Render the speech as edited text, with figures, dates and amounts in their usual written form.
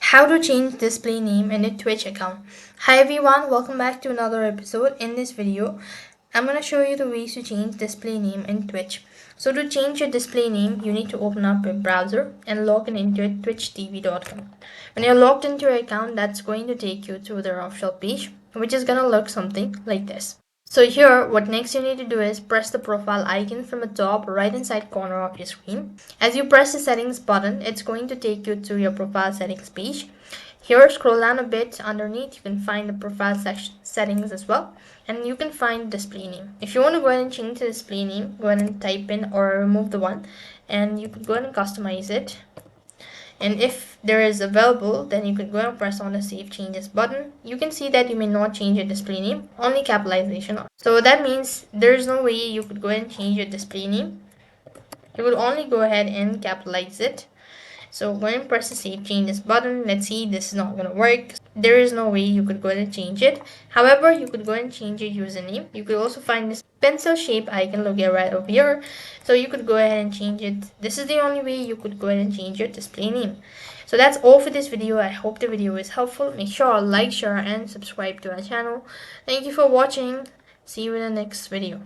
How to change display name in a Twitch account. Hi everyone, welcome back to another episode. In this video, I'm going to show you the ways to change display name in Twitch. So to change your display name, you need to open up your browser and log in into twitchtv.com. When you're logged into your account, that's going to take you to their official page, which is going to look something like this. So here, what next you need to do is press the profile icon from the top right hand side corner of your screen. As you press the settings button, it's going to take you to your profile settings page. Here, scroll down a bit underneath, you can find the profile settings as well. And you can find display name. If you want to go ahead and change the display name, go ahead and type in or remove the one. And you can go ahead and customize it. And if there is available, then you can go and press on the save changes button. You can see that you may not change your display name, only capitalization. So that means there is no way you could go and change your display name. You would only go ahead and capitalize it. So go ahead and press the save changes button. Let's see, this is not gonna work. There is no way you could go ahead and change it. However, you could go ahead and change your username. You could also find this pencil shape icon located right over here. So you could go ahead and change it. This is the only way you could go ahead and change your display name. So that's all for this video. I hope the video is helpful. Make sure to like, share, and subscribe to our channel. Thank you for watching. See you in the next video.